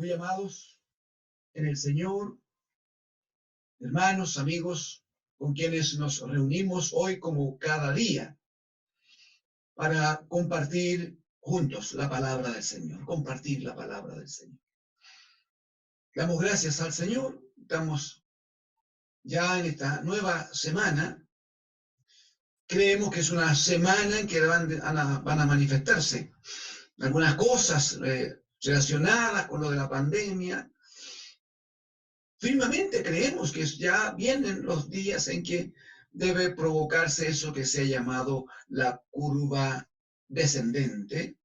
Muy amados en el Señor, hermanos, amigos, con quienes nos reunimos hoy como cada día para compartir juntos la palabra del Señor, compartir la palabra del Señor. Damos gracias al Señor, estamos ya en esta nueva semana. Creemos que es una semana en que van a manifestarse algunas cosas relacionadas con lo de la pandemia. Firmemente creemos que ya vienen los días en que debe provocarse eso que se ha llamado la curva descendente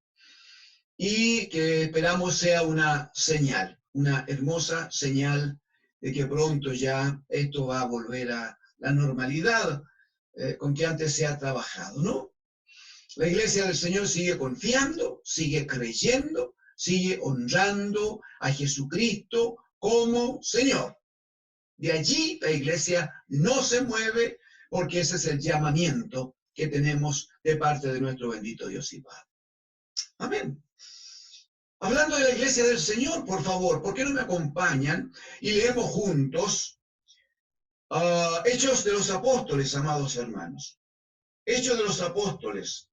y que esperamos sea una señal, una hermosa señal de que pronto ya esto va a volver a la normalidad con que antes se ha trabajado, ¿no? La Iglesia del Señor sigue confiando, sigue creyendo, sigue honrando a Jesucristo como Señor. De allí la Iglesia no se mueve porque ese es el llamamiento que tenemos de parte de nuestro bendito Dios y Padre. Amén. Hablando de la Iglesia del Señor, por favor, ¿por qué no me acompañan y leemos juntos Hechos de los Apóstoles, amados hermanos? Hechos de los Apóstoles,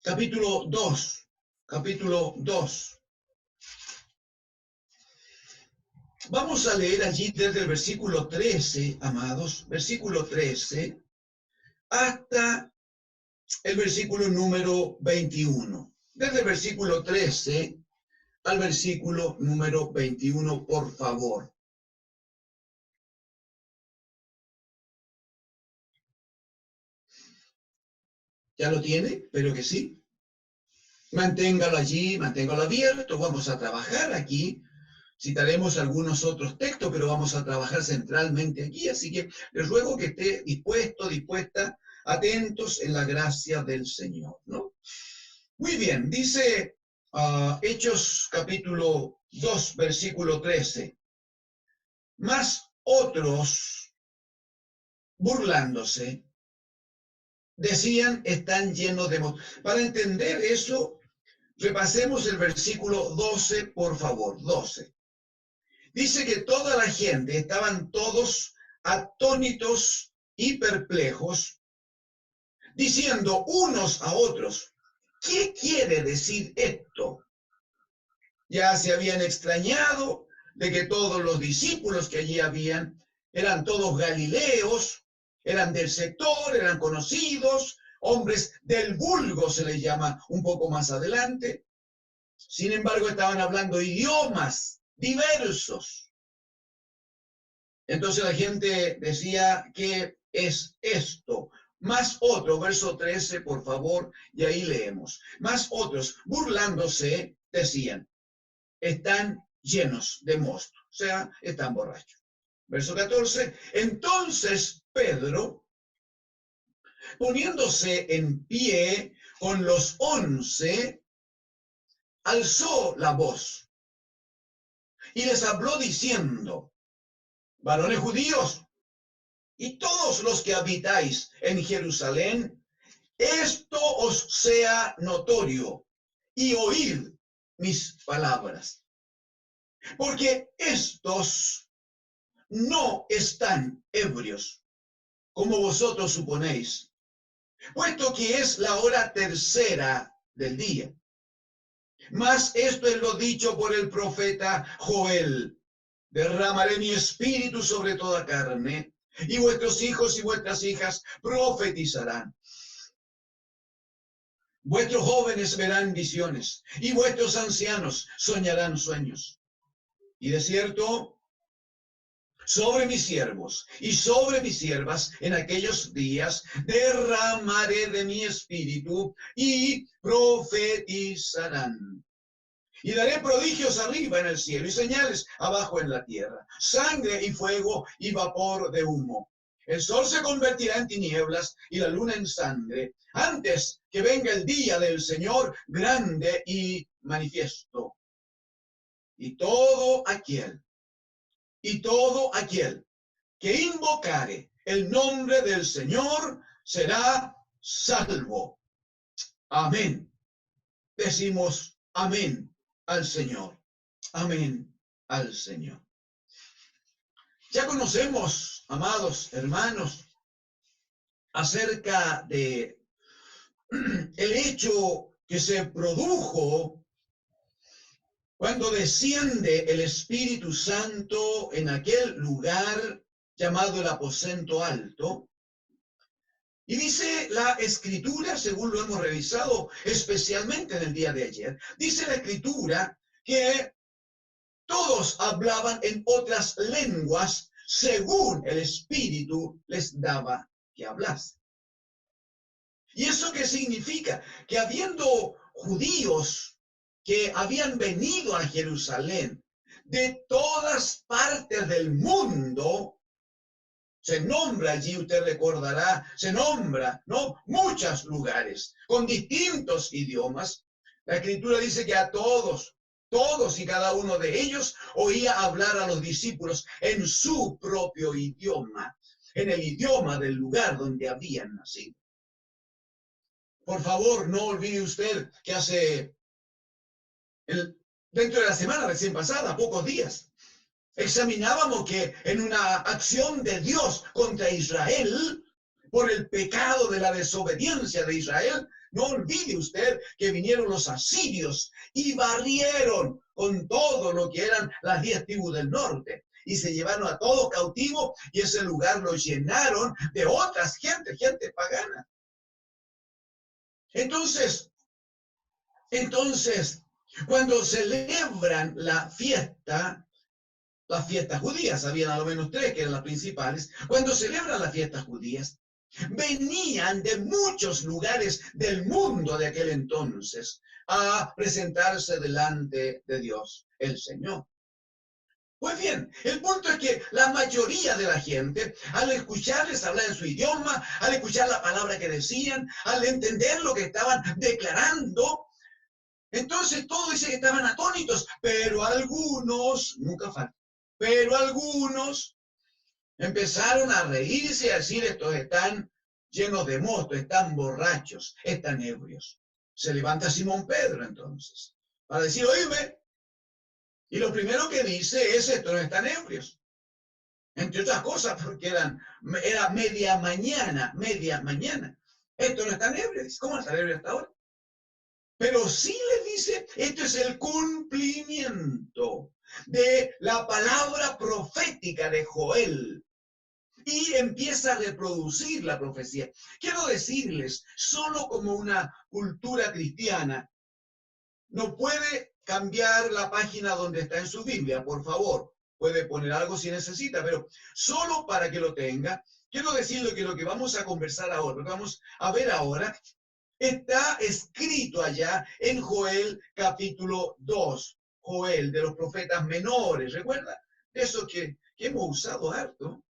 capítulo 2, capítulo 2. Vamos a leer allí desde el versículo 13, amados, versículo 13, hasta el versículo número 21. Desde el versículo 13 al versículo número 21, por favor. ¿Ya lo tiene? Espero que sí. Manténgalo allí, manténgalo abierto. Vamos a trabajar aquí. Citaremos algunos otros textos, pero vamos a trabajar centralmente aquí. Así que les ruego que esté dispuesto, dispuesta, atentos en la gracia del Señor, ¿no? Muy bien, dice Hechos capítulo 2, versículo 13. Mas otros, burlándose, decían, están llenos de... Para entender eso, repasemos el versículo 12, por favor, 12. Dice que toda la gente, estaban todos atónitos y perplejos, diciendo unos a otros, ¿qué quiere decir esto? Ya se habían extrañado de que todos los discípulos que allí habían eran todos galileos, eran del sector, eran conocidos, hombres del vulgo se les llama un poco más adelante. Sin embargo, estaban hablando idiomas diversos. Entonces la gente decía, ¿qué es esto? Más otro, verso 13, por favor, y ahí leemos. Más otros, burlándose, decían, están llenos de mosto, o sea, están borrachos. Verso 14, entonces Pedro, poniéndose en pie con los 11, alzó la voz y les habló diciendo, varones judíos, y todos los que habitáis en Jerusalén, esto os sea notorio, y oíd mis palabras. Porque estos no están ebrios, como vosotros suponéis, puesto que es la hora tercera del día. Mas esto es lo dicho por el profeta Joel. Derramaré mi espíritu sobre toda carne, y vuestros hijos y vuestras hijas profetizarán. Vuestros jóvenes verán visiones, y vuestros ancianos soñarán sueños. Y de cierto, sobre mis siervos y sobre mis siervas en aquellos días derramaré de mi espíritu y profetizarán. Y daré prodigios arriba en el cielo y señales abajo en la tierra, sangre y fuego y vapor de humo. El sol se convertirá en tinieblas y la luna en sangre, antes que venga el día del Señor grande y manifiesto. Y todo aquel que invocare el nombre del Señor será salvo. Amén. Decimos amén al Señor. Amén al Señor. Ya conocemos, amados hermanos, acerca de el hecho que se produjo cuando desciende el Espíritu Santo en aquel lugar llamado el aposento alto. Y dice la Escritura, según lo hemos revisado especialmente en el día de ayer, dice la Escritura que todos hablaban en otras lenguas según el Espíritu les daba que hablase. ¿Y eso qué significa? Que habiendo judíos que habían venido a Jerusalén de todas partes del mundo, se nombra allí, usted recordará, se nombra, ¿no? Muchos lugares con distintos idiomas. La Escritura dice que a todos y cada uno de ellos oía hablar a los discípulos en su propio idioma, en el idioma del lugar donde habían nacido. Por favor, no olvide usted que dentro de la semana recién pasada, pocos días, examinábamos que en una acción de Dios contra Israel, por el pecado de la desobediencia de Israel, no olvide usted que vinieron los asirios y barrieron con todo lo que eran las 10 tribus del norte. Y se llevaron a todos cautivos y ese lugar lo llenaron de otras gente pagana. Entonces, cuando celebran las fiestas judías, habían a lo menos 3 que eran las principales, cuando celebran las fiestas judías, venían de muchos lugares del mundo de aquel entonces a presentarse delante de Dios, el Señor. Pues bien, el punto es que la mayoría de la gente, al escucharles hablar en su idioma, al escuchar la palabra que decían, al entender lo que estaban declarando, entonces todos dicen que estaban atónitos, pero algunos, nunca falta, pero algunos empezaron a reírse y a decir, estos están llenos de mosto, están borrachos, están ebrios. Se levanta Simón Pedro entonces, para decir, oíme, y lo primero que dice es, estos están ebrios. Entre otras cosas, porque era media mañana. Estos no están ebrios. ¿Cómo están ebrios hasta ahora? Pero sí le dice, esto es el cumplimiento de la palabra profética de Joel. Y empieza a reproducir la profecía. Quiero decirles, solo como una cultura cristiana, no puede cambiar la página donde está en su Biblia, por favor. Puede poner algo si necesita, pero solo para que lo tenga, quiero decirle que lo que vamos a conversar ahora, lo que vamos a ver ahora, está escrito allá en Joel capítulo 2. Joel, de los profetas menores, ¿recuerda? Eso que hemos usado harto.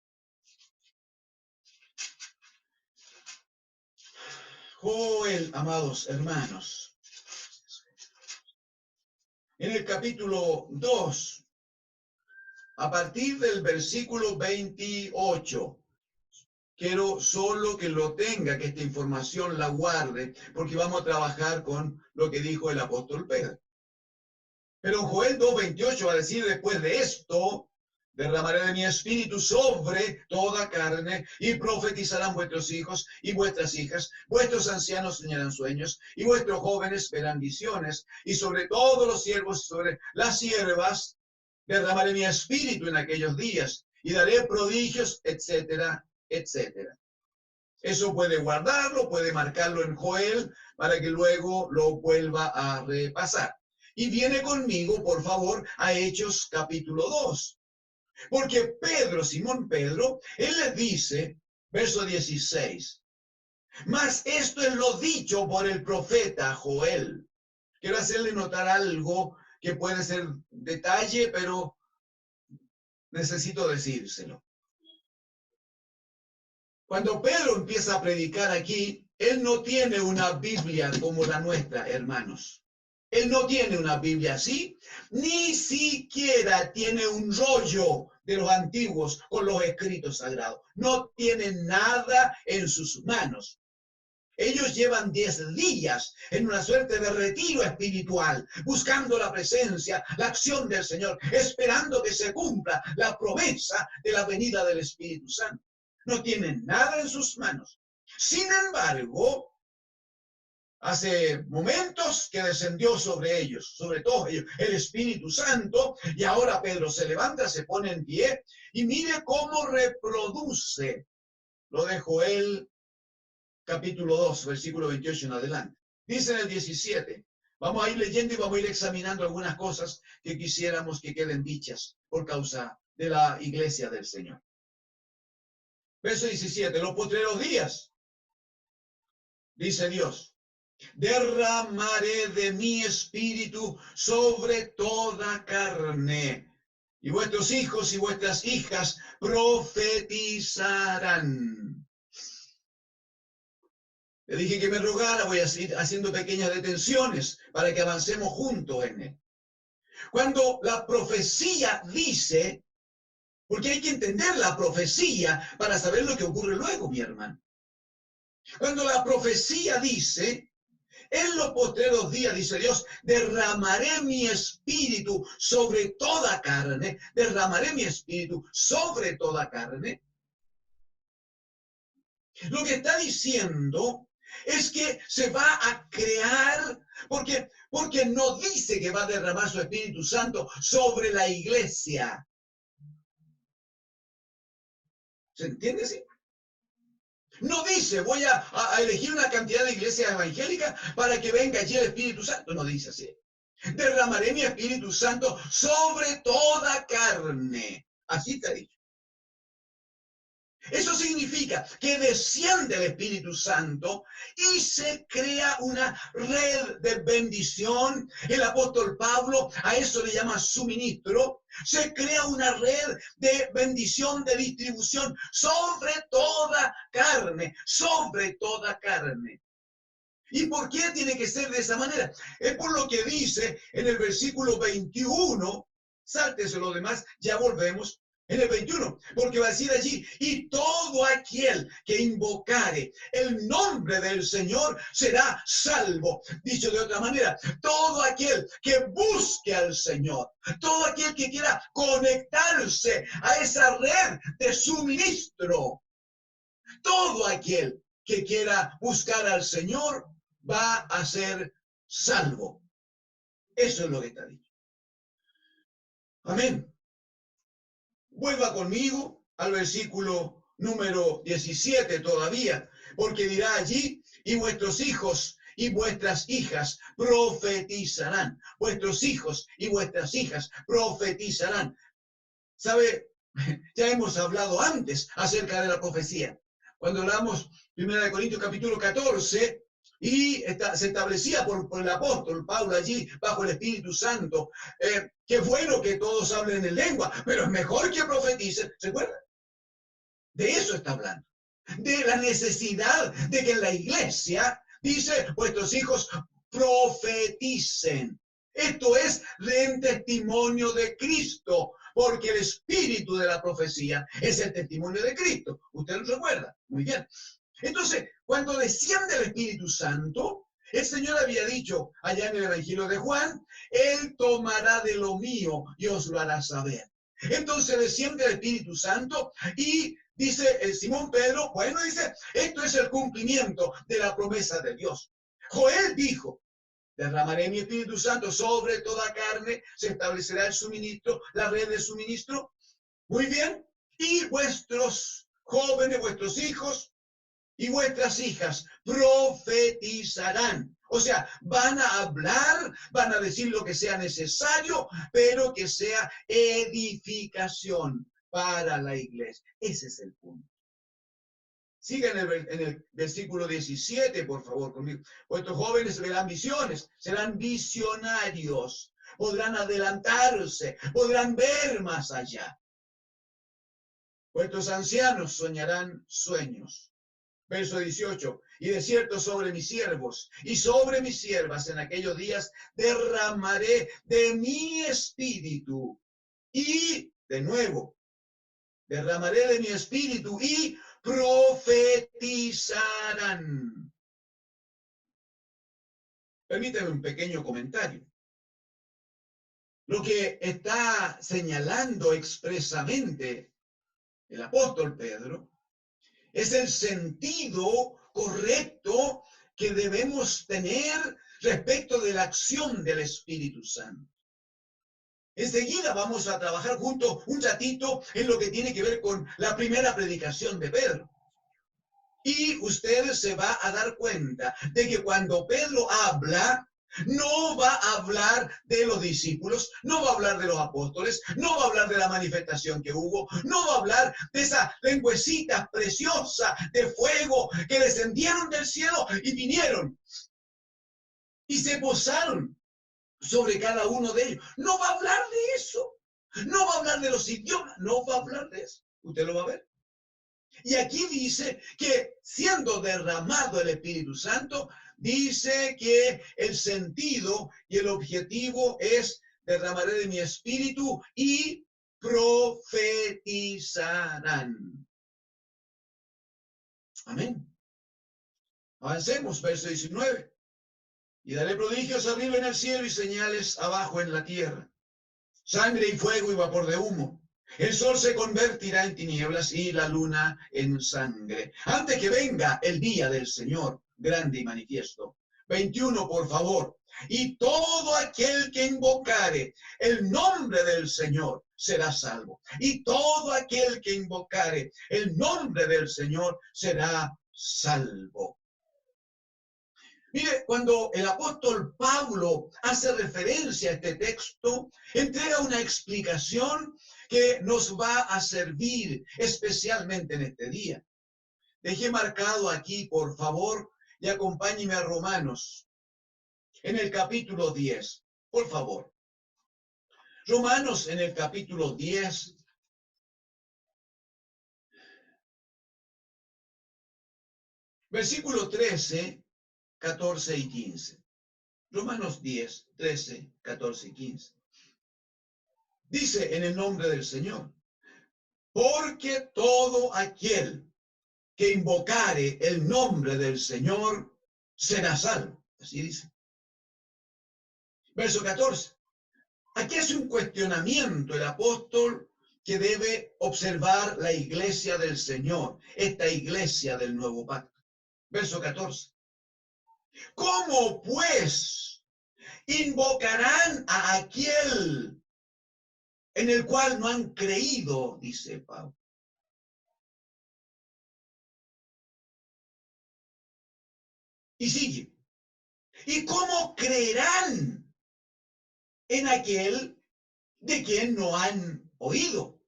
Joel, amados hermanos, en el capítulo 2, a partir del versículo 28, quiero solo que lo tenga, que esta información la guarde, porque vamos a trabajar con lo que dijo el apóstol Pedro. Pero Joel 2:28 va a decir, después de esto, derramaré de mi espíritu sobre toda carne y profetizarán vuestros hijos y vuestras hijas, vuestros ancianos soñarán sueños y vuestros jóvenes verán visiones y sobre todos los siervos y sobre las siervas derramaré mi espíritu en aquellos días y daré prodigios, etcétera, etcétera. Eso puede guardarlo, puede marcarlo en Joel para que luego lo vuelva a repasar. Y viene conmigo, por favor, a Hechos capítulo 2. Porque Pedro, Simón Pedro, él le dice, verso 16, mas esto es lo dicho por el profeta Joel. Quiero hacerle notar algo que puede ser detalle, pero necesito decírselo. Cuando Pedro empieza a predicar aquí, él no tiene una Biblia como la nuestra, hermanos. Él no tiene una Biblia así, ni siquiera tiene un rollo de los antiguos con los escritos sagrados. No tiene nada en sus manos. Ellos llevan 10 días en una suerte de retiro espiritual, buscando la presencia, la acción del Señor, esperando que se cumpla la promesa de la venida del Espíritu Santo. No tienen nada en sus manos. Sin embargo, hace momentos que descendió sobre ellos, sobre todos ellos, el Espíritu Santo, y ahora Pedro se levanta, se pone en pie, y mire cómo reproduce lo de Joel capítulo 2, versículo 28 en adelante. Dice en el 17, vamos a ir leyendo y vamos a ir examinando algunas cosas que quisiéramos que queden dichas por causa de la iglesia del Señor. Verso 17, los postreros días, dice Dios, derramaré de mi espíritu sobre toda carne, y vuestros hijos y vuestras hijas profetizarán. Le dije que me rogara, voy a ir haciendo pequeñas detenciones para que avancemos juntos en él. Cuando la profecía dice, porque hay que entender la profecía para saber lo que ocurre luego, mi hermano. Cuando la profecía dice, en los postreros días, dice Dios, derramaré mi espíritu sobre toda carne, derramaré mi espíritu sobre toda carne. Lo que está diciendo es que se va a crear, porque no dice que va a derramar su Espíritu Santo sobre la iglesia. ¿Se entiende así? No dice, voy a elegir una cantidad de iglesias evangélicas para que venga allí el Espíritu Santo. No dice así. Derramaré mi Espíritu Santo sobre toda carne. Así está dicho. Eso significa que desciende el Espíritu Santo y se crea una red de bendición. El apóstol Pablo a eso le llama suministro. Se crea una red de bendición, de distribución sobre toda carne, sobre toda carne. ¿Y por qué tiene que ser de esa manera? Es por lo que dice en el versículo 21, sáltese lo demás, ya volvemos. En el 21, porque va a decir allí, y todo aquel que invocare el nombre del Señor será salvo. Dicho de otra manera, todo aquel que busque al Señor, todo aquel que quiera conectarse a esa red de suministro, todo aquel que quiera buscar al Señor va a ser salvo. Eso es lo que está dicho. Amén. Vuelva conmigo al versículo número 17 todavía, porque dirá allí, y vuestros hijos y vuestras hijas profetizarán. Vuestros hijos y vuestras hijas profetizarán. ¿Sabe? Ya hemos hablado antes acerca de la profecía. Cuando hablamos 1 Corintios capítulo 14, y se establecía por el apóstol Pablo allí, bajo el Espíritu Santo, que es bueno que todos hablen en lengua, pero es mejor que profeticen. ¿Se acuerdan? De eso está hablando. De la necesidad de que en la iglesia, dice, vuestros hijos profeticen. Esto es, den testimonio de Cristo, porque el espíritu de la profecía es el testimonio de Cristo. ¿Usted lo recuerda? Muy bien. Entonces, cuando desciende el Espíritu Santo, el Señor había dicho allá en el Evangelio de Juan, Él tomará de lo mío y os lo hará saber. Entonces desciende el Espíritu Santo y dice el Simón Pedro, bueno, dice, esto es el cumplimiento de la promesa de Dios. Joel dijo, derramaré mi Espíritu Santo sobre toda carne, se establecerá el suministro, la red de suministro. Muy bien. Y vuestros jóvenes, vuestros hijos y vuestras hijas profetizarán. O sea, van a hablar, van a decir lo que sea necesario, pero que sea edificación para la iglesia. Ese es el punto. Sigan en el versículo 17, por favor, conmigo. Vuestros jóvenes verán visiones, serán visionarios, podrán adelantarse, podrán ver más allá. Vuestros ancianos soñarán sueños. Verso 18, y de cierto sobre mis siervos y sobre mis siervas en aquellos días derramaré de mi espíritu. Y, de nuevo, derramaré de mi espíritu y profetizarán. Permíteme un pequeño comentario. Lo que está señalando expresamente el apóstol Pedro es el sentido correcto que debemos tener respecto de la acción del Espíritu Santo. Enseguida vamos a trabajar juntos un ratito en lo que tiene que ver con la primera predicación de Pedro. Y usted se va a dar cuenta de que cuando Pedro habla, no va a hablar de los discípulos, no va a hablar de los apóstoles, no va a hablar de la manifestación que hubo, no va a hablar de esas lengüecitas preciosas de fuego que descendieron del cielo y vinieron y se posaron sobre cada uno de ellos. No va a hablar de eso, no va a hablar de los idiomas, no va a hablar de eso. Usted lo va a ver. Y aquí dice que siendo derramado el Espíritu Santo, dice que el sentido y el objetivo es derramaré de mi espíritu y profetizarán. Amén. Avancemos, verso 19. Y daré prodigios arriba en el cielo y señales abajo en la tierra. Sangre y fuego y vapor de humo. El sol se convertirá en tinieblas y la luna en sangre, antes que venga el día del Señor, grande y manifiesto. 21, por favor. Y todo aquel que invocare el nombre del Señor será salvo. Y todo aquel que invocare el nombre del Señor será salvo. Mire, cuando el apóstol Pablo hace referencia a este texto, entrega una explicación que nos va a servir especialmente en este día. Dejé marcado aquí, por favor, y acompáñeme a Romanos, en el capítulo 10, por favor. Romanos en el capítulo 10. Versículo 13, 14 y 15. Romanos 10, 13, 14 y 15. Dice en el nombre del Señor, porque todo aquel que invocare el nombre del Señor será salvo. Así dice. Verso 14. Aquí es un cuestionamiento el apóstol que debe observar la iglesia del Señor, esta iglesia del nuevo pacto. Verso 14. ¿Cómo pues invocarán a aquel en el cual no han creído? Dice Pablo. Y sigue. ¿Y cómo creerán en aquel de quien no han oído?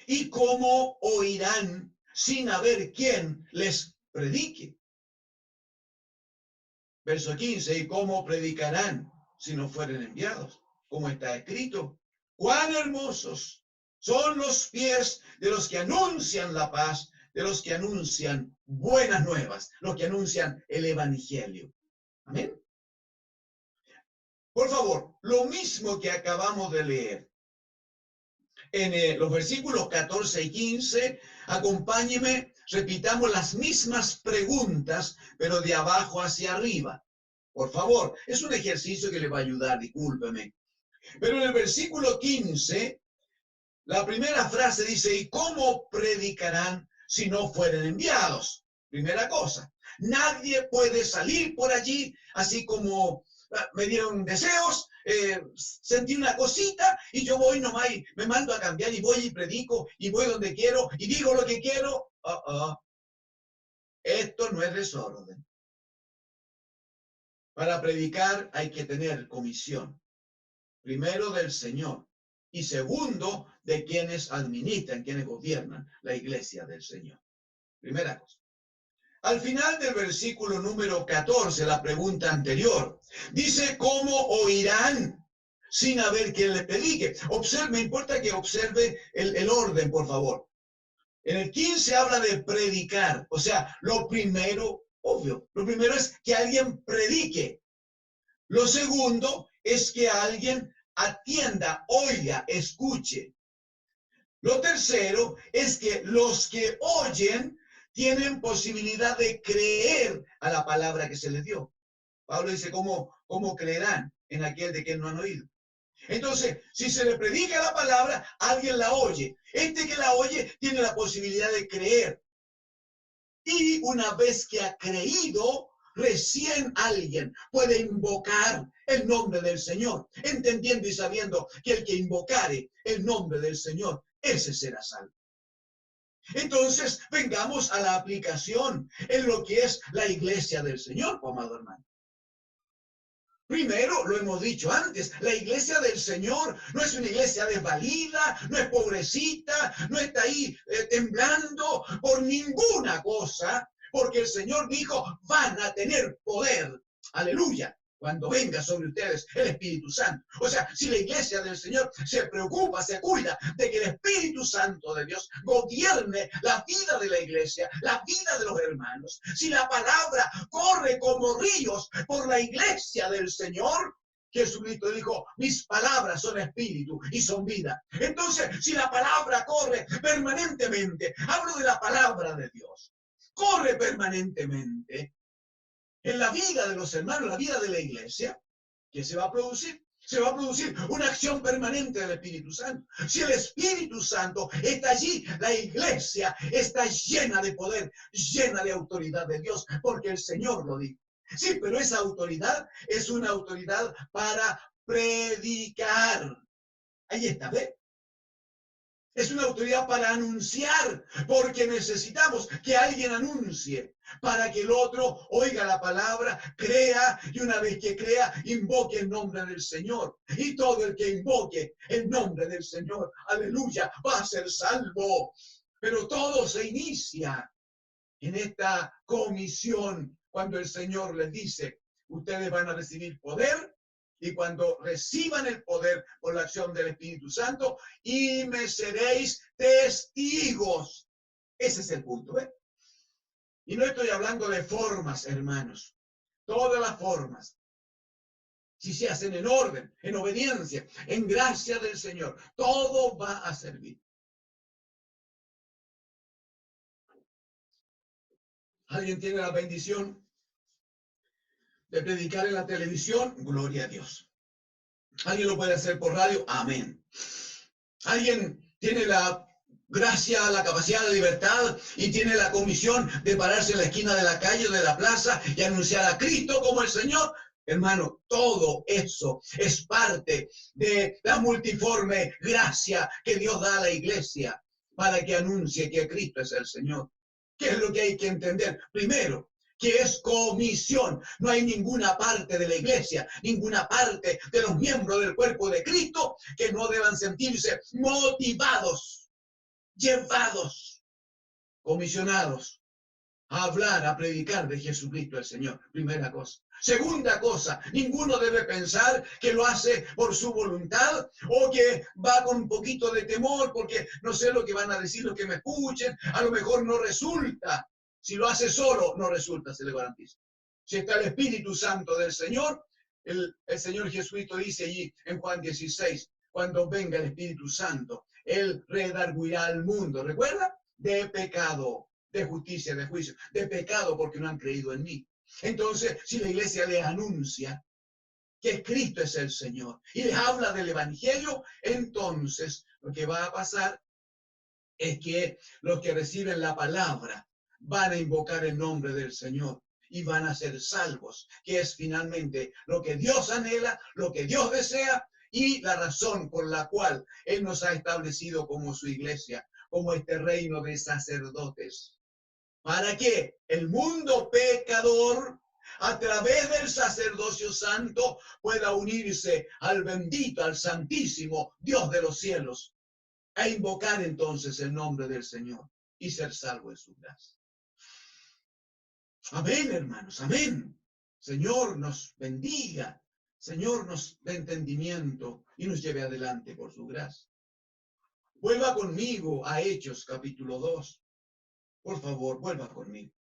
¿Y cómo oirán sin haber quien les predique? Verso 15, ¿y cómo predicarán si no fueren enviados? Como está escrito, cuán hermosos son los pies de los que anuncian la paz, de los que anuncian buenas nuevas, los que anuncian el evangelio. Amén. Por favor, lo mismo que acabamos de leer en los versículos 14 y 15, acompáñeme, repitamos las mismas preguntas, pero de abajo hacia arriba. Por favor, es un ejercicio que le va a ayudar, discúlpeme. Pero en el versículo 15, la primera frase dice, ¿y cómo predicarán si no fueren enviados? Primera cosa, nadie puede salir por allí así como me dieron deseos, sentí una cosita y yo voy nomás y me mando a cambiar y voy y predico y voy donde quiero y digo lo que quiero. Esto no es desorden. Para predicar hay que tener comisión. Primero del Señor y segundo de quienes administran, quienes gobiernan la iglesia del Señor. Primera cosa. Al final del versículo número 14, la pregunta anterior, dice, ¿cómo oirán sin haber quien les predique? Observe, me importa que observe el orden, por favor. En el 15 habla de predicar, o sea, lo primero, obvio, lo primero es que alguien predique. Lo segundo es que alguien atienda, oiga, escuche. Lo tercero es que los que oyen tienen posibilidad de creer a la palabra que se les dio. Pablo dice, ¿cómo creerán en aquel de quien no han oído? Entonces, si se le predica la palabra, alguien la oye. Este que la oye tiene la posibilidad de creer. Y una vez que ha creído, recién alguien puede invocar el nombre del Señor, entendiendo y sabiendo que el que invocare el nombre del Señor, ese será salvo. Entonces, vengamos a la aplicación en lo que es la iglesia del Señor, amado hermano. Primero, lo hemos dicho antes, la iglesia del Señor no es una iglesia desvalida, no es pobrecita, no está ahí temblando por ninguna cosa, porque el Señor dijo, van a tener poder. Aleluya. Cuando venga sobre ustedes el Espíritu Santo. O sea, si la iglesia del Señor se preocupa, se cuida de que el Espíritu Santo de Dios gobierne la vida de la iglesia, la vida de los hermanos, si la palabra corre como ríos por la iglesia del Señor, Jesucristo dijo, mis palabras son espíritu y son vida. Entonces, si la palabra corre permanentemente, hablo de la palabra de Dios, corre permanentemente, en la vida de los hermanos, la vida de la iglesia, ¿qué se va a producir? Se va a producir una acción permanente del Espíritu Santo. Si el Espíritu Santo está allí, la iglesia está llena de poder, llena de autoridad de Dios, porque el Señor lo dijo. Sí, pero esa autoridad es una autoridad para predicar. Ahí está, ¿ve? Es una autoridad para anunciar, porque necesitamos que alguien anuncie, para que el otro oiga la palabra, crea, y una vez que crea, invoque el nombre del Señor. Y todo el que invoque el nombre del Señor, aleluya, va a ser salvo. Pero todo se inicia en esta comisión, cuando el Señor les dice, ustedes van a recibir poder, y cuando reciban el poder por la acción del Espíritu Santo, y me seréis testigos. Ese es el punto, ¿eh? Y no estoy hablando de formas, hermanos. Todas las formas, si se hacen en orden, en obediencia, en gracia del Señor, todo va a servir. ¿Alguien tiene la bendición de predicar en la televisión? Gloria a Dios. ¿Alguien lo puede hacer por radio? Amén. ¿Alguien tiene la gracia, la capacidad de libertad y tiene la comisión de pararse en la esquina de la calle o de la plaza y anunciar a Cristo como el Señor? Hermano, todo eso es parte de la multiforme gracia que Dios da a la iglesia para que anuncie que Cristo es el Señor. ¿Qué es lo que hay que entender? Primero, que es comisión. No hay ninguna parte de la iglesia, ninguna parte de los miembros del cuerpo de Cristo que no deban sentirse motivados, llevados, comisionados a hablar, a predicar de Jesucristo el Señor. Primera cosa. Segunda cosa, ninguno debe pensar que lo hace por su voluntad o que va con un poquito de temor porque no sé lo que van a decir los que me escuchen, a lo mejor no resulta. Si lo hace solo, no resulta, se le garantiza. Si está el Espíritu Santo del Señor, el Señor Jesucristo dice allí en Juan 16, cuando venga el Espíritu Santo, Él redarguirá al mundo, ¿recuerda? De pecado, de justicia, de juicio, de pecado porque no han creído en mí. Entonces, si la iglesia les anuncia que Cristo es el Señor y les habla del Evangelio, entonces lo que va a pasar es que los que reciben la palabra van a invocar el nombre del Señor y van a ser salvos, que es finalmente lo que Dios anhela, lo que Dios desea y la razón por la cual Él nos ha establecido como su iglesia, como este reino de sacerdotes. ¿Para que el mundo pecador, a través del sacerdocio santo, pueda unirse al bendito, al santísimo Dios de los cielos, a invocar entonces el nombre del Señor y ser salvo en su gracia? Amén, hermanos, amén. Señor nos bendiga, Señor nos dé entendimiento y nos lleve adelante por su gracia. Vuelva conmigo a Hechos capítulo 2. Por favor, vuelva conmigo.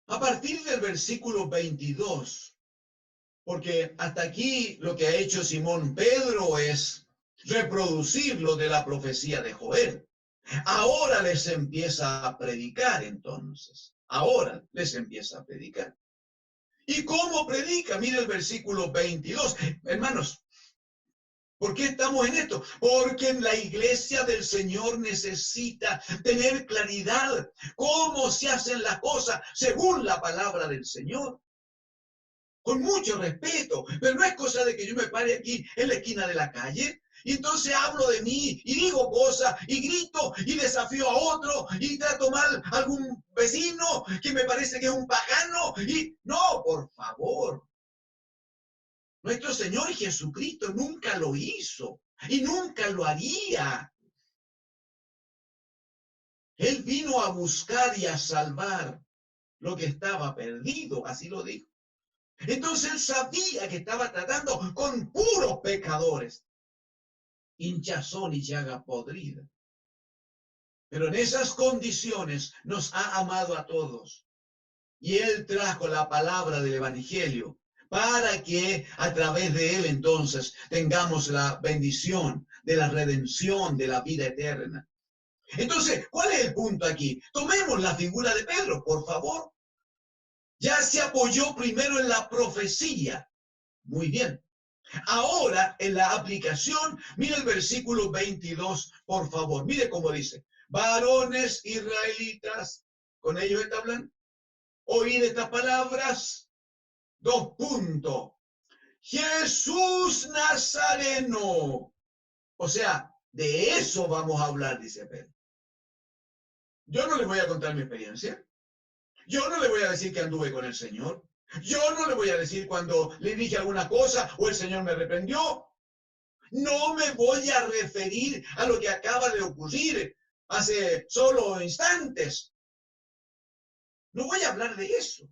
A partir del versículo 22, porque hasta aquí lo que ha hecho Simón Pedro es reproducir lo de la profecía de Joel. Ahora les empieza a predicar entonces. Ahora les empieza a predicar. ¿Y cómo predica? Mire el versículo 22. Hermanos, ¿por qué estamos en esto? Porque en la iglesia del Señor necesita tener claridad cómo se hacen las cosas según la palabra del Señor. Con mucho respeto, pero no es cosa de que yo me pare aquí en la esquina de la calle y entonces hablo de mí y digo cosas y grito y desafío a otro y trato mal a algún vecino que me parece que es un pagano y no, por favor. Nuestro Señor Jesucristo nunca lo hizo y nunca lo haría. Él vino a buscar y a salvar lo que estaba perdido, así lo dijo. Entonces él sabía que estaba tratando con puros pecadores, hinchazón y llaga podrida. Pero en esas condiciones nos ha amado a todos. Y él trajo la palabra del evangelio para que a través de él entonces tengamos la bendición de la redención de la vida eterna. Entonces, ¿cuál es el punto aquí? Tomemos la figura de Pedro, por favor. Ya se apoyó primero en la profecía. Muy bien. Ahora, en la aplicación, mire el versículo 22, por favor. Mire cómo dice. Varones israelitas, ¿con ellos está hablando? Oíd estas palabras. Dos puntos. Jesús Nazareno. O sea, de eso vamos a hablar, dice Pedro. Yo no les voy a contar mi experiencia. Yo no le voy a decir que anduve con el Señor. Yo no le voy a decir cuando le dije alguna cosa o el Señor me reprendió. No me voy a referir a lo que acaba de ocurrir hace solo instantes. No voy a hablar de eso.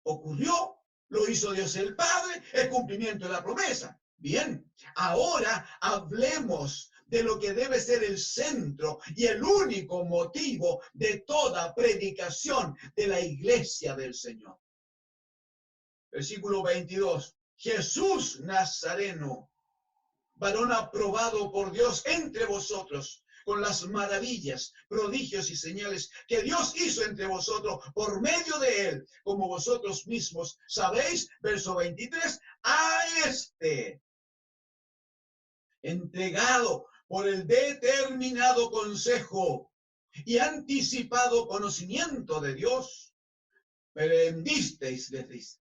Ocurrió, lo hizo Dios el Padre, el cumplimiento de la promesa. Bien, ahora hablemos de lo que debe ser el centro y el único motivo de toda predicación de la iglesia del Señor. Versículo 22. Jesús Nazareno, varón aprobado por Dios entre vosotros, con las maravillas, prodigios y señales que Dios hizo entre vosotros por medio de él, como vosotros mismos sabéis, verso 23, a este, entregado por el determinado consejo y anticipado conocimiento de Dios, prendisteis, les dice.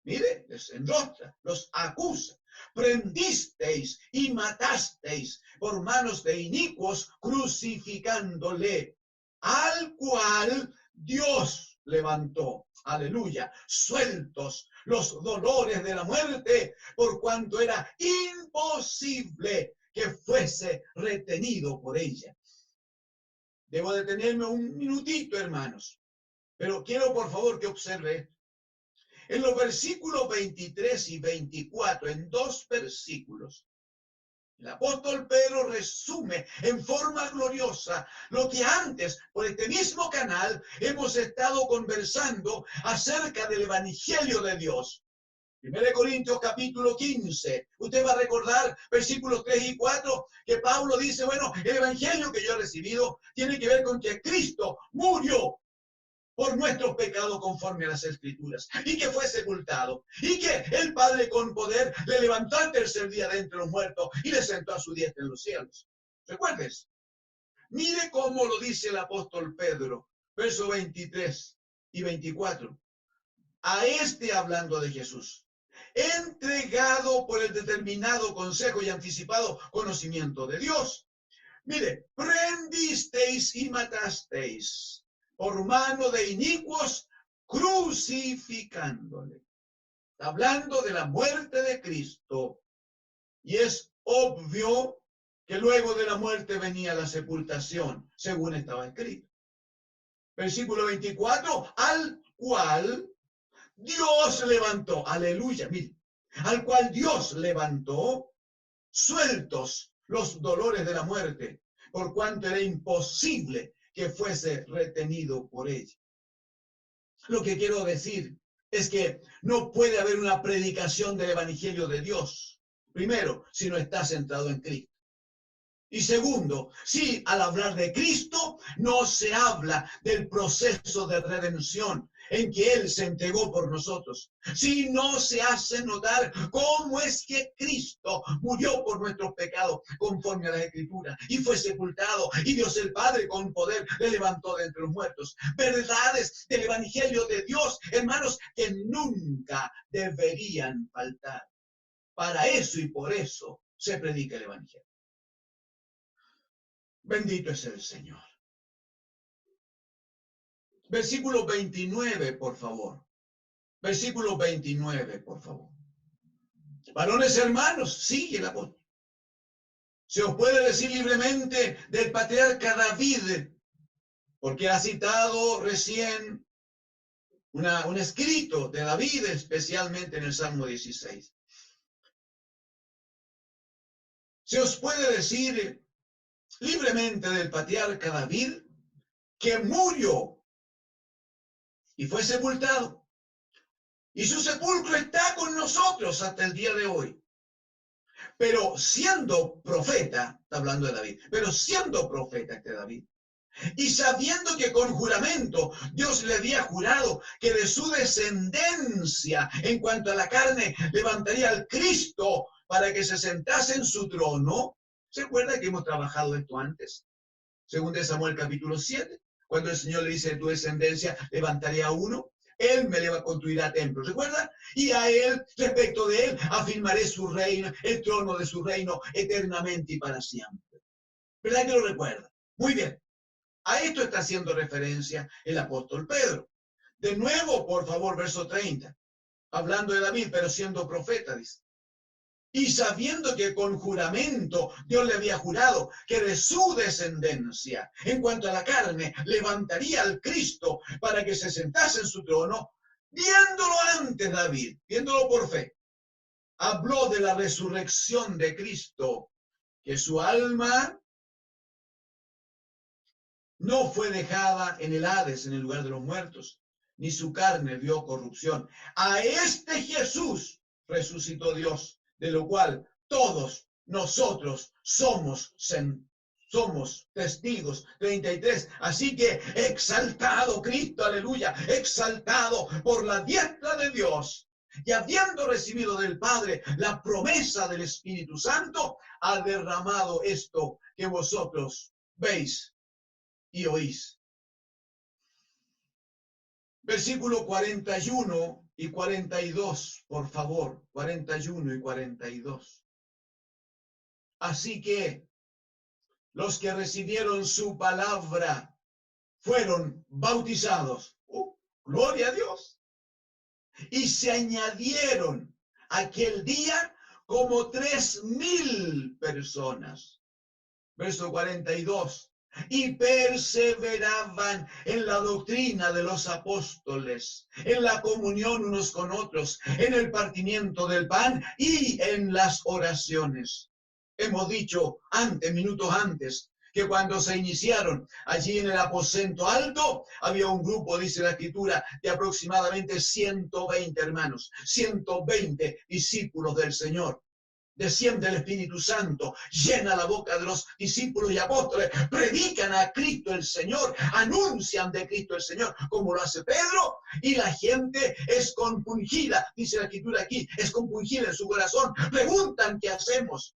Mire, les enrostra, los acusa. Prendisteis y matasteis por manos de inicuos, crucificándole, al cual Dios levantó. Aleluya. Sueltos los dolores de la muerte, por cuanto era imposible que fuese retenido por ella. Debo detenerme un minutito, hermanos, pero quiero por favor que observe en los versículos 23 y 24, en dos versículos, el apóstol Pedro resume en forma gloriosa lo que antes, por este mismo canal, hemos estado conversando acerca del Evangelio de Dios. 1 Corintios capítulo 15. Usted va a recordar versículos 3 y 4 que Pablo dice, bueno, el Evangelio que yo he recibido tiene que ver con que Cristo murió por nuestros pecados conforme a las Escrituras, y que fue sepultado, y que el Padre con poder le levantó al tercer día de entre los muertos y le sentó a su diestra en los cielos. ¿Recuerdes? Mire cómo lo dice el apóstol Pedro, versos 23 y 24. A este hablando de Jesús, entregado por el determinado consejo y anticipado conocimiento de Dios. Mire, prendisteis y matasteis por mano de inicuos, crucificándole. Está hablando de la muerte de Cristo. Y es obvio que luego de la muerte venía la sepultación, según estaba escrito. Versículo 24, al cual Dios levantó, aleluya, mire, al cual Dios levantó, sueltos los dolores de la muerte, por cuanto era imposible que fuese retenido por ella. Lo que quiero decir es que no puede haber una predicación del Evangelio de Dios, primero, si no está centrado en Cristo. Y segundo, si al hablar de Cristo no se habla del proceso de redención en que Él se entregó por nosotros, si no se hace notar cómo es que Cristo murió por nuestros pecados conforme a la Escritura y fue sepultado y Dios el Padre con poder le levantó de entre los muertos. Verdades del Evangelio de Dios, hermanos, que nunca deberían faltar. Para eso y por eso se predica el Evangelio. Bendito es el Señor. Versículo 29, por favor. Versículo 29, por favor. Varones hermanos, sigue el apóstol. Se os puede decir libremente del patriarca David, porque ha citado recién un escrito de David, especialmente en el Salmo 16. Se os puede decir libremente del patriarca David que murió y fue sepultado. Y su sepulcro está con nosotros hasta el día de hoy. Pero siendo profeta, está hablando de David, pero siendo profeta este David, y sabiendo que con juramento Dios le había jurado que de su descendencia en cuanto a la carne levantaría al Cristo para que se sentase en su trono. ¿Se acuerda que hemos trabajado esto antes? Según de Samuel capítulo 7, cuando el Señor le dice: de tu descendencia levantaré a uno, Él me le construirá templos, ¿recuerda? Y a Él, respecto de Él, afirmaré su reino, el trono de su reino, eternamente y para siempre. ¿Verdad que lo recuerda? Muy bien. A esto está haciendo referencia el apóstol Pedro. De nuevo, por favor, verso 30. Hablando de David, pero siendo profeta, dice. Y sabiendo que con juramento Dios le había jurado que de su descendencia, en cuanto a la carne, levantaría al Cristo para que se sentase en su trono, viéndolo antes David, viéndolo por fe, habló de la resurrección de Cristo, que su alma no fue dejada en el Hades, en el lugar de los muertos, ni su carne vio corrupción. A este Jesús resucitó Dios, de lo cual todos nosotros somos testigos. 33. Así que exaltado Cristo, aleluya, exaltado por la diestra de Dios, y habiendo recibido del Padre la promesa del Espíritu Santo, ha derramado esto que vosotros veis y oís. Versículo 41 y 42, por favor, 41 y 42. Así que los que recibieron su palabra fueron bautizados. Gloria a Dios. Y se añadieron aquel día como 3,000 personas. Verso 42. Y perseveraban en la doctrina de los apóstoles, en la comunión unos con otros, en el partimiento del pan y en las oraciones. Hemos dicho antes, minutos antes, que cuando se iniciaron allí en el aposento alto, había un grupo, dice la Escritura, de aproximadamente 120 hermanos, 120 discípulos del Señor. Desciende el Espíritu Santo, llena la boca de los discípulos y apóstoles, predican a Cristo el Señor, anuncian de Cristo el Señor, como lo hace Pedro, y la gente es compungida, dice la Escritura aquí, es compungida en su corazón, preguntan qué hacemos.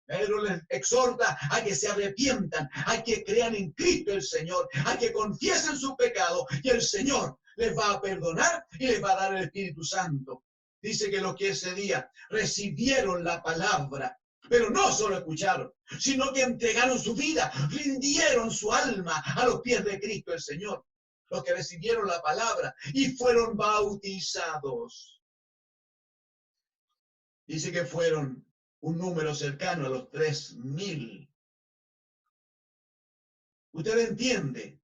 Pedro les exhorta a que se arrepientan, a que crean en Cristo el Señor, a que confiesen su pecado, y el Señor les va a perdonar y les va a dar el Espíritu Santo. Dice que los que ese día recibieron la palabra, pero no solo escucharon, sino que entregaron su vida, rindieron su alma a los pies de Cristo el Señor. Los que recibieron la palabra y fueron bautizados. Dice que fueron un número cercano a los 3,000. Usted entiende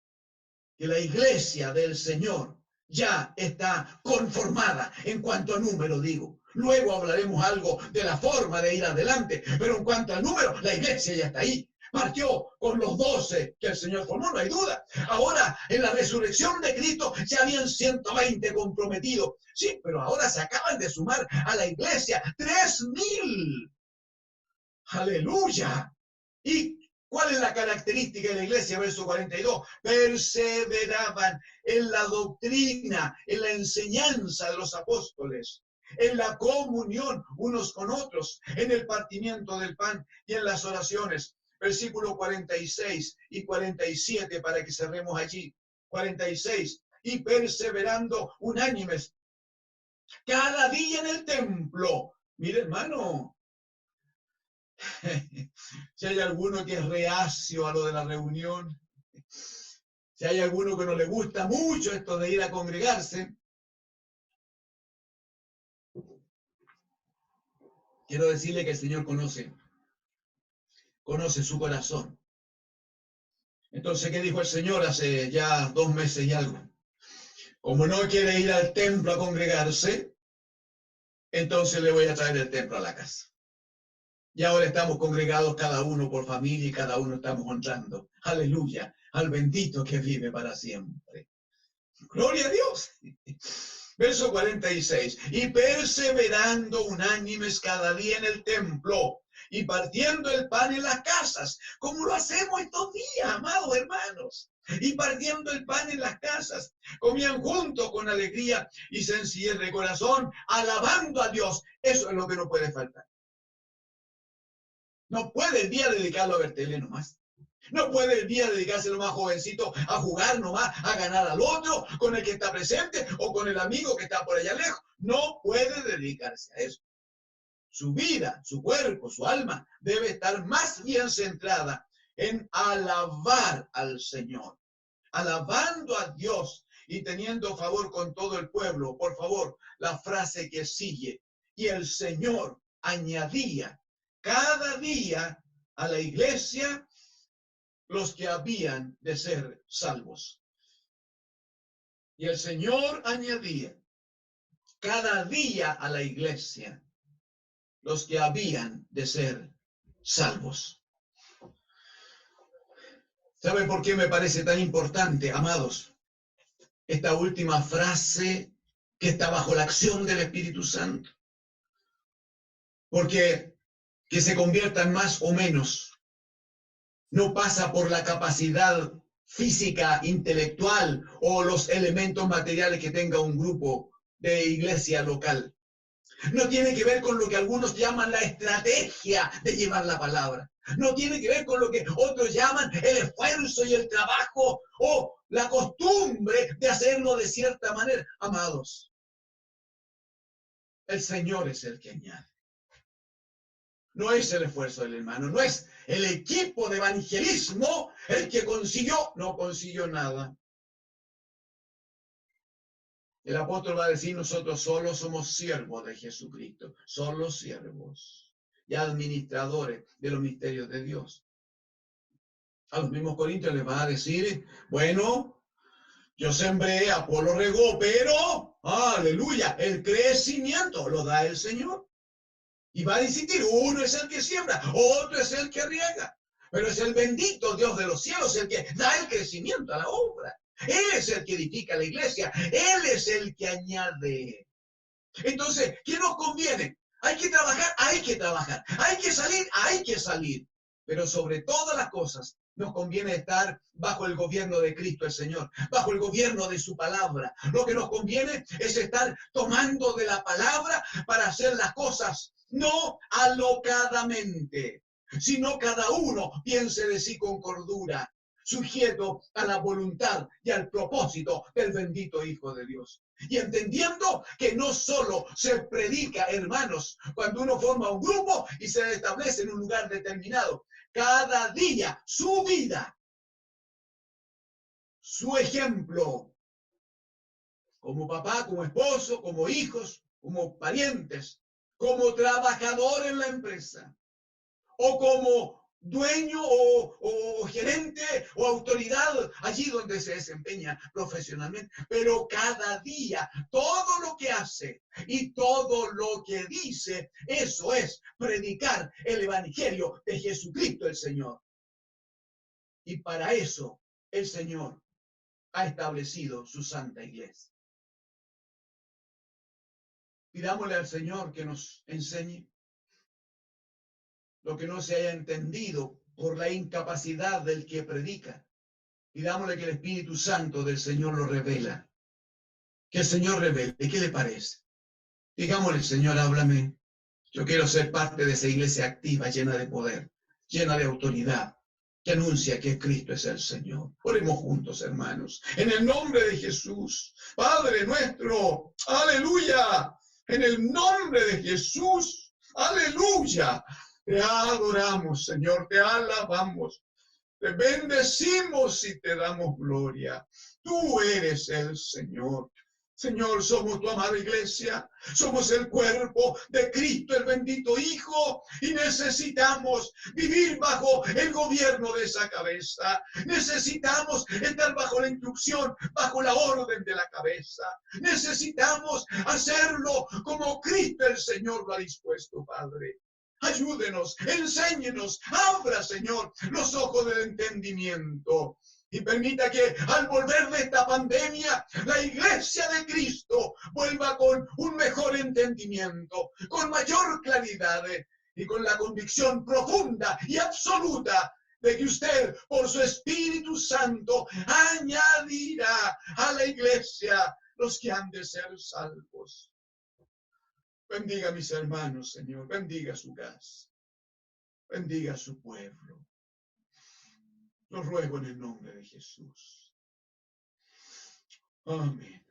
que la iglesia del Señor ya está conformada en cuanto a número, digo. Luego hablaremos algo de la forma de ir adelante, pero en cuanto al número, la iglesia ya está ahí. Partió con los 12 que el Señor formó, no hay duda. Ahora, en la resurrección de Cristo, ya habían 120 comprometidos. Sí, pero ahora se acaban de sumar a la iglesia 3,000. Aleluya. Y ¿Cuál es la característica de la iglesia? Verso 42. Perseveraban en la doctrina, en la enseñanza de los apóstoles, en la comunión unos con otros, en el partimiento del pan y en las oraciones. Versículo 46 y 47 para que cerremos allí. 46. Y perseverando unánimes cada día en el templo. Mire, hermano, si hay alguno que es reacio a lo de la reunión, si hay alguno que no le gusta mucho esto de ir a congregarse, quiero decirle que el Señor conoce su corazón. Entonces, ¿qué dijo el Señor hace ya 2 meses y algo? Como no quiere ir al templo a congregarse, entonces le voy a traer el templo a la casa. Y ahora estamos congregados cada uno por familia y cada uno estamos honrando. Aleluya, al bendito que vive para siempre. Gloria a Dios. Verso 46. Y perseverando unánimes cada día en el templo y partiendo el pan en las casas, como lo hacemos estos días, amados hermanos. Y partiendo el pan en las casas, comían juntos con alegría y sencillez de corazón, alabando a Dios. Eso es lo que no puede faltar. No puede el día dedicarlo a ver tele nomás. No puede el día dedicarse lo más jovencito a jugar nomás, a ganar al otro, con el que está presente o con el amigo que está por allá lejos. No puede dedicarse a eso. Su vida, su cuerpo, su alma debe estar más bien centrada en alabar al Señor, alabando a Dios y teniendo favor con todo el pueblo. Por favor, la frase que sigue. Y el Señor añadía cada día a la iglesia los que habían de ser salvos. Y el Señor añadía cada día a la iglesia los que habían de ser salvos. ¿Saben por qué me parece tan importante, amados, esta última frase que está bajo la acción del Espíritu Santo? Porque que se conviertan más o menos no pasa por la capacidad física, intelectual o los elementos materiales que tenga un grupo de iglesia local. No tiene que ver con lo que algunos llaman la estrategia de llevar la palabra. No tiene que ver con lo que otros llaman el esfuerzo y el trabajo o la costumbre de hacerlo de cierta manera. Amados, el Señor es el que añade. No es el esfuerzo del hermano, no es el equipo de evangelismo el que no consiguió nada. El apóstol va a decir, nosotros solo somos siervos de Jesucristo, solo siervos y administradores de los misterios de Dios. A los mismos corintios les va a decir, bueno, yo sembré, Apolo regó, pero, aleluya, el crecimiento lo da el Señor. Y va a distinguir, uno es el que siembra, otro es el que riega. Pero es el bendito Dios de los cielos el que da el crecimiento a la obra. Él es el que edifica la iglesia. Él es el que añade. Entonces, ¿qué nos conviene? Hay que trabajar, hay que trabajar. Hay que salir, hay que salir. Pero sobre todas las cosas, nos conviene estar bajo el gobierno de Cristo el Señor, bajo el gobierno de su palabra. Lo que nos conviene es estar tomando de la palabra para hacer las cosas, no alocadamente, sino cada uno piense de sí con cordura, sujeto a la voluntad y al propósito del bendito Hijo de Dios. Y entendiendo que no solo se predica, hermanos, cuando uno forma un grupo y se establece en un lugar determinado, cada día su vida, su ejemplo, como papá, como esposo, como hijos, como parientes, como trabajador en la empresa, o como dueño o gerente o autoridad allí donde se desempeña profesionalmente, pero cada día todo lo que hace y todo lo que dice, eso es predicar el evangelio de Jesucristo el Señor. Y para eso el Señor ha establecido su santa iglesia. Pidámosle al Señor que nos enseñe lo que no se haya entendido por la incapacidad del que predica. Pidámosle que el Espíritu Santo del Señor lo revela. Que el Señor revele. ¿Qué le parece? Digámosle, Señor, háblame. Yo quiero ser parte de esa iglesia activa, llena de poder, llena de autoridad, que anuncia que Cristo es el Señor. Oremos juntos, hermanos. En el nombre de Jesús, Padre nuestro, aleluya. En el nombre de Jesús, aleluya. Te adoramos, Señor, te alabamos. Te bendecimos y te damos gloria. Tú eres el Señor. Señor, somos tu amada iglesia, somos el cuerpo de Cristo, el bendito Hijo, y necesitamos vivir bajo el gobierno de esa cabeza. Necesitamos estar bajo la instrucción, bajo la orden de la cabeza. Necesitamos hacerlo como Cristo el Señor lo ha dispuesto, Padre. Ayúdenos, enséñenos, abra, Señor, los ojos del entendimiento. Y permita que al volver de esta pandemia, la iglesia de Cristo vuelva con un mejor entendimiento, con mayor claridad y con la convicción profunda y absoluta de que usted, por su Espíritu Santo, añadirá a la iglesia los que han de ser salvos. Bendiga a mis hermanos, Señor. Bendiga su casa. Bendiga a su pueblo. Lo ruego en el nombre de Jesús. Amén.